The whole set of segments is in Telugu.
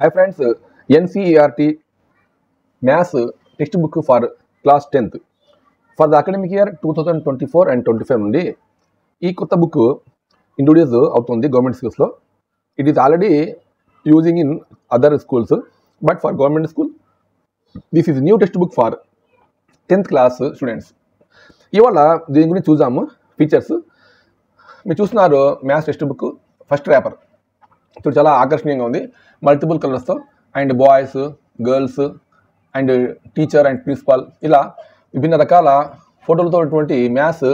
Hi friends, NCERT Maths textbook for class 10th for the academic year 2024 and 25 నుండి ఈ కొత్త బుక్ ఇంట్రొడ్యూస్ అవుతుంది గవర్నమెంట్ స్కూల్స్లో. It is already using in other schools, but for government school this is new text book for 10th class students. ఇవాళ దీని గురించి చూద్దాము. ఫీచర్స్ మీరు చూస్తున్నారు. Maths text book first wrapper ఇప్పుడు చాలా ఆకర్షణీయంగా ఉంది, మల్టిపుల్ కలర్స్తో, and boys, girls, and teacher and principal, ఇలా విభిన్న రకాల ఫోటోలతో ఉన్నటువంటి మ్యాథ్స్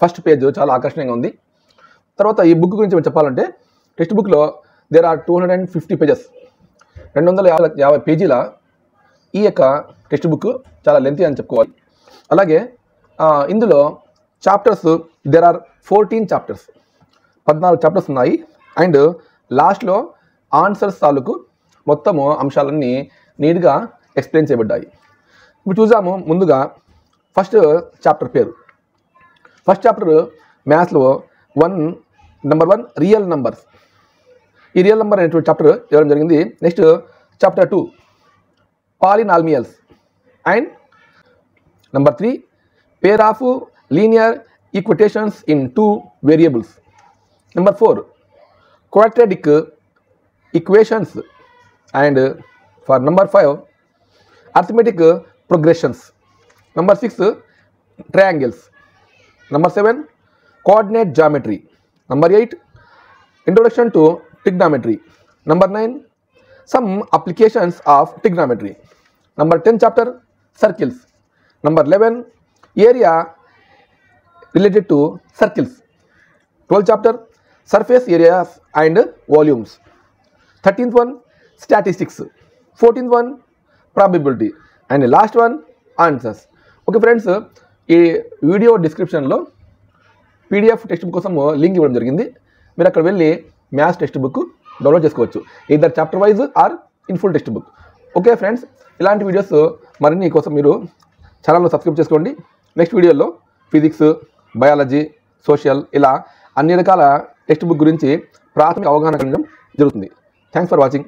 ఫస్ట్ పేజ్ చాలా ఆకర్షణీయంగా ఉంది. తర్వాత ఈ బుక్ గురించి చెప్పాలంటే టెక్స్ట్ బుక్లో దేర్ ఆర్ 250 పేజెస్, 250 పేజీల ఈ యొక్క టెక్స్ట్ బుక్ చాలా లెంతీ అని చెప్పుకోవాలి. అలాగే ఇందులో chapters there are 14 chapters, 14 chapters ఉన్నాయి. అండ్ లాస్ట్లో ఆన్సర్స్ తాలూకు మొత్తము అంశాలన్నీ నీట్గా ఎక్స్ప్లెయిన్ చేయబడ్డాయి. ఇప్పుడు చూద్దాము. ముందుగా ఫస్ట్ చాప్టర్ పేరు. ఫస్ట్ చాప్టర్ మ్యాథ్స్లో నెంబర్ 1 రియల్ నంబర్స్. ఈ రియల్ నెంబర్ అనేటువంటి చాప్టర్ ఇవ్వడం జరిగింది. Next chapter 2 polynomials. And number 3 pair of linear equations in 2 variables. Number 4 quadratic equations. And for number 5 arithmetic progressions. Number 6 triangles. Number 7 coordinate geometry. Number 8 introduction to trigonometry. Number 9 some applications of trigonometry. Number 10 chapter circles. Number 11 area related to circles. 12th chapter surface areas and volumes. 13th one statistics. 14th one probability. And the last one answers. Okay friends, ఈ వీడియో డిస్క్రిప్షన్లో పీడిఎఫ్ టెక్స్ట్ బుక్ కోసం లింక్ ఇవ్వడం జరిగింది. మీరు అక్కడ వెళ్ళి మ్యాథ్స్ టెక్స్ట్ బుక్ డౌన్లోడ్ చేసుకోవచ్చు, either chapter wise or in full textbook. Okay friends, ఇలాంటి వీడియోస్ మరిన్ని కోసం మీరు ఛానల్ను సబ్స్క్రైబ్ చేసుకోండి. నెక్స్ట్ వీడియోలో ఫిజిక్స్, బయాలజీ, సోషల్, ఇలా అన్ని రకాల టెక్స్ట్ బుక్ గురించి ప్రాథమిక అవగాహన కలిగడం జరుగుతుంది. Thanks for watching.